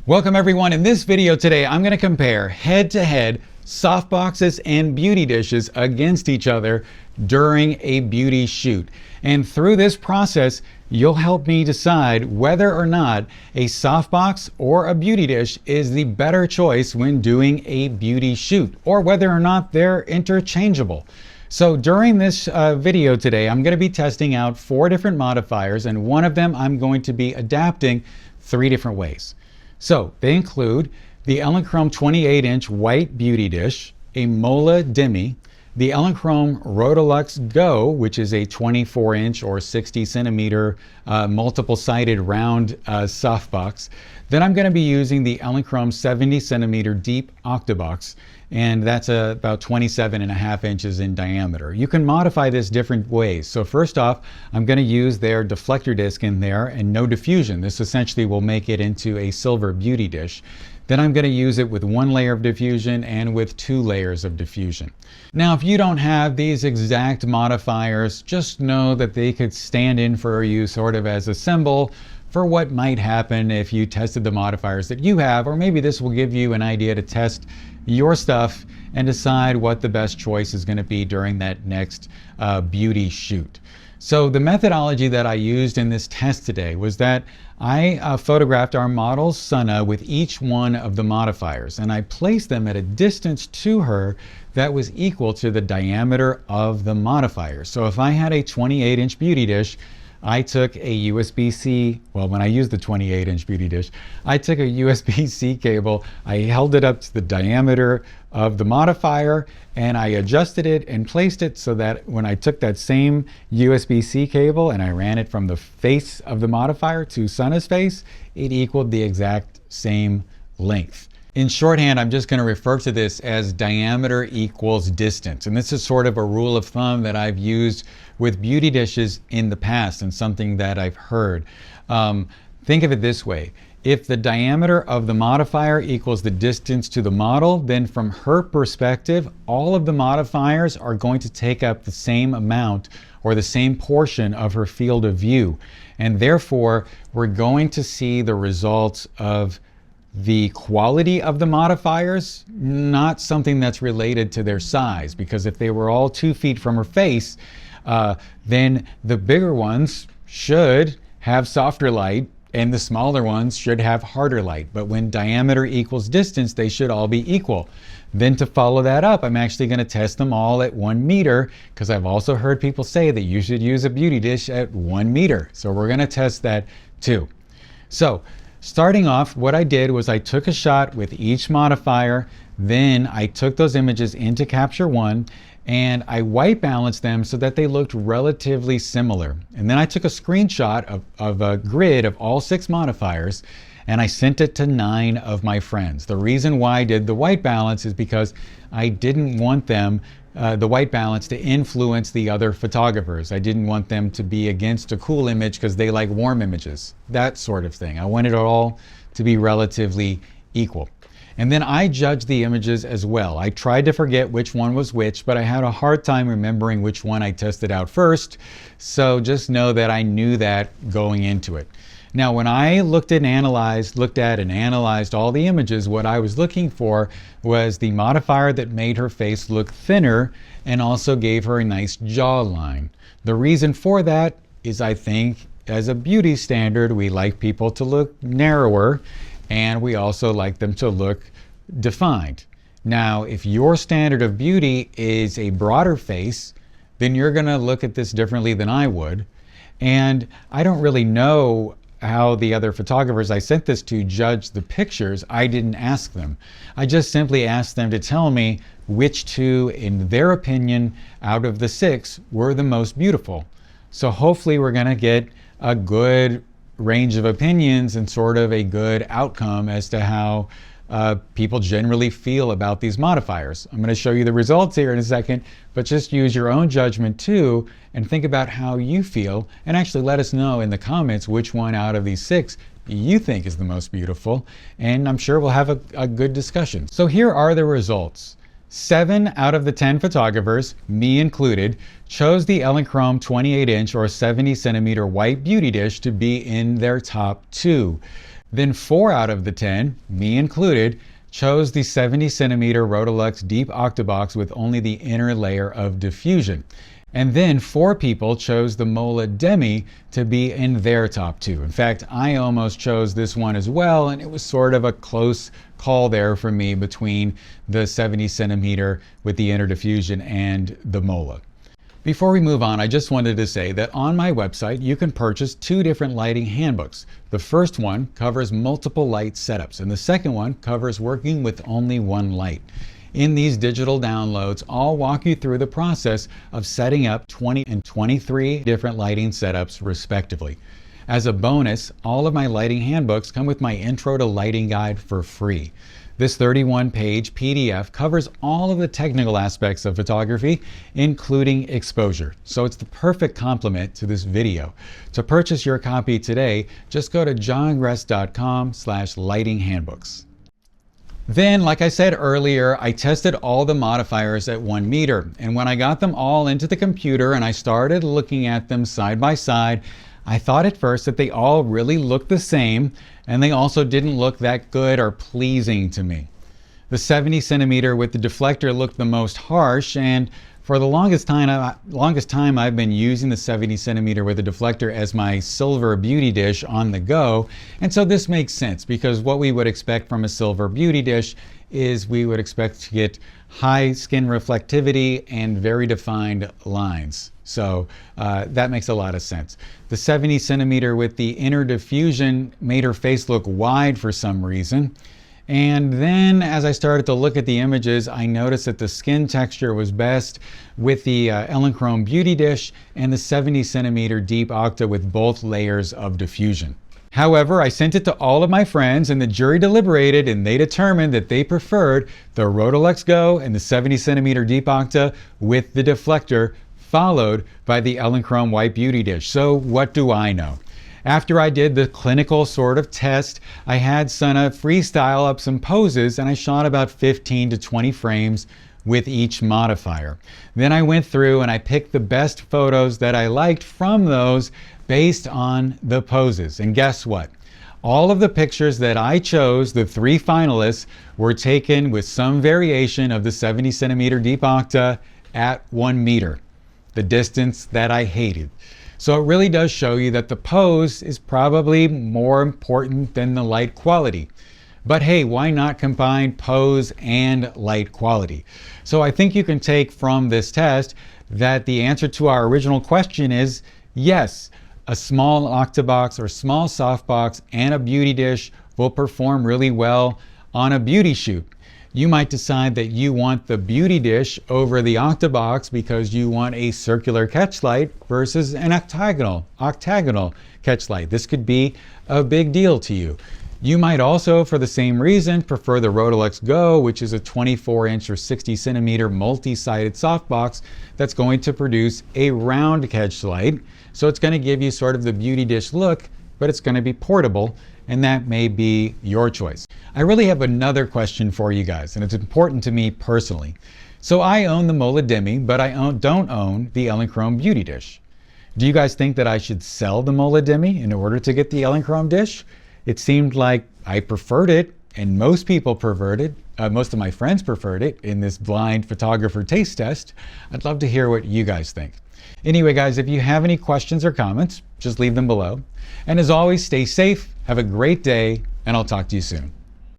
Welcome everyone. In this video today, I'm going to compare head-to-head softboxes and beauty dishes against each other during a beauty shoot. And through this process, you'll help me decide whether or not a softbox or a beauty dish is the better choice when doing a beauty shoot, or whether or not they're interchangeable. So during this video today, I'm going to be testing out 4 different modifiers, and one of them I'm going to be adapting 3 different ways. So they include the Elinchrom 28-inch white beauty dish, a Mola Demi, the Elinchrom Rotalux Go, which is a 24-inch or 60-centimeter multiple-sided round softbox. Then I'm going to be using the Elinchrom 70-centimeter deep Octabox, and that's about 27.5 inches in diameter. You can modify this different ways. So first off, I'm going to use their deflector disc in there and no diffusion. This essentially will make it into a silver beauty dish. Then I'm going to use it with 1 layer of diffusion and with 2 layers of diffusion. Now, if you don't have these exact modifiers, just know that they could stand in for you sort of as a symbol for what might happen if you tested the modifiers that you have, or maybe this will give you an idea to test your stuff and decide what the best choice is going to be during that next beauty shoot. So the methodology that I used in this test today was that I photographed our model Sana with each one of the modifiers, and I placed them at a distance to her that was equal to the diameter of the modifier. So if I had a 28-inch beauty dish, I took a USB-C, well, when I used the 28-inch beauty dish, I took a USB-C cable, I held it up to the diameter of the modifier, and I adjusted it and placed it so that when I took that same USB-C cable and I ran it from the face of the modifier to Sana's face, it equaled the exact same length. In shorthand, I'm just going to refer to this as diameter equals distance. And this is sort of a rule of thumb that I've used with beauty dishes in the past and something that I've heard. Think of it this way. If the diameter of the modifier equals the distance to the model, then from her perspective, all of the modifiers are going to take up the same amount or the same portion of her field of view. And therefore, we're going to see the results of the quality of the modifiers, not something that's related to their size, because if they were all 2 feet from her face, then the bigger ones should have softer light and the smaller ones should have harder light. But when diameter equals distance, they should all be equal. Then to follow that up, I'm actually going to test them all at 1 meter, because I've also heard people say that you should use a beauty dish at 1 meter. So we're going to test that too. So starting off, what I did was I took a shot with each modifier, then I took those images into Capture One, and I white balanced them so that they looked relatively similar. And then I took a screenshot of a grid of all 6 modifiers, and I sent it to 9 of my friends. The reason why I did the white balance is because I didn't want them the white balance to influence the other photographers. I didn't want them to be against a cool image because they like warm images, that sort of thing. I wanted it all to be relatively equal. And then I judged the images as well. I tried to forget which one was which, but I had a hard time remembering which one I tested out first. So just know that I knew that going into it. Now, when I looked at and analyzed all the images, what I was looking for was the modifier that made her face look thinner and also gave her a nice jawline. The reason for that is, I think, as a beauty standard, we like people to look narrower, and we also like them to look defined. Now, if your standard of beauty is a broader face, then you're going to look at this differently than I would. And I don't really know how the other photographers I sent this to judged the pictures. I didn't ask them. I just simply asked them to tell me which 2, in their opinion, out of the 6 were the most beautiful. So hopefully we're going to get a good range of opinions and sort of a good outcome as to how people generally feel about these modifiers. I'm going to show you the results here in a second, but just use your own judgment too and think about how you feel, and actually let us know in the comments which one out of these 6 you think is the most beautiful, and I'm sure we'll have a good discussion. So here are the results. 7 out of the 10 photographers, me included, chose the Elinchrom 28-inch or 70-centimeter white beauty dish to be in their top 2. Then 4 out of the 10, me included, chose the 70 centimeter Rotalux Deep Octabox with only the inner layer of diffusion. And then 4 people chose the Mola Demi to be in their top 2. In fact, I almost chose this one as well, and it was sort of a close call there for me between the 70 centimeter with the inner diffusion and the Mola. Before we move on, I just wanted to say that on my website, you can purchase 2 different lighting handbooks. The first one covers multiple light setups, and the second one covers working with only one light. In these digital downloads, I'll walk you through the process of setting up 20 and 23 different lighting setups respectively. As a bonus, all of my lighting handbooks come with my Intro to Lighting Guide for free. This 31-page PDF covers all of the technical aspects of photography, including exposure. So it's the perfect complement to this video. To purchase your copy today, just go to johngress.com/lightinghandbooks. Then, like I said earlier, I tested all the modifiers at 1 meter. And when I got them all into the computer and I started looking at them side by side, I thought at first that they all really looked the same, and they also didn't look that good or pleasing to me. The 70 centimeter with the deflector looked the most harsh, and for the longest time I've been using the 70 centimeter with the deflector as my silver beauty dish on the go. And so this makes sense, because what we would expect from a silver beauty dish is we would expect to get high skin reflectivity and very defined lines. So that makes a lot of sense. The 70 centimeter with the inner diffusion made her face look wide for some reason. And then as I started to look at the images, I noticed that the skin texture was best with the Elinchrom Beauty Dish and the 70 centimeter Deep Octa with both layers of diffusion. However, I sent it to all of my friends and the jury deliberated, and they determined that they preferred the Rotalux Go and the 70 centimeter Deep Octa with the deflector, followed by the Elinchrom White Beauty Dish. So what do I know? After I did the clinical sort of test, I had Sana freestyle up some poses, and I shot about 15 to 20 frames with each modifier. Then I went through and I picked the best photos that I liked from those based on the poses. And guess what? All of the pictures that I chose, the 3 finalists, were taken with some variation of the 70 centimeter Deep Octa at 1 meter, the distance that I hated. So it really does show you that the pose is probably more important than the light quality. But hey, why not combine pose and light quality? So I think you can take from this test that the answer to our original question is yes, a small Octabox or small softbox and a beauty dish will perform really well on a beauty shoot. You might decide that you want the beauty dish over the Octabox because you want a circular catch light versus an octagonal catch light. This could be a big deal to you. You might also, for the same reason, prefer the Rotalux Go, which is a 24-inch or 60 centimeter multi-sided softbox that's going to produce a round catch light. So it's going to give you sort of the beauty dish look, but it's going to be portable, and that may be your choice. I really have another question for you guys, and it's important to me personally. So I own the Mola Demi, but I don't own the Elinchrom Beauty Dish. Do you guys think that I should sell the Mola Demi in order to get the Elinchrom dish? It seemed like I preferred it, and most people preferred it. Most of my friends preferred it in this blind photographer taste test. I'd love to hear what you guys think. Anyway, guys, if you have any questions or comments, just leave them below. And as always, stay safe, have a great day, and I'll talk to you soon.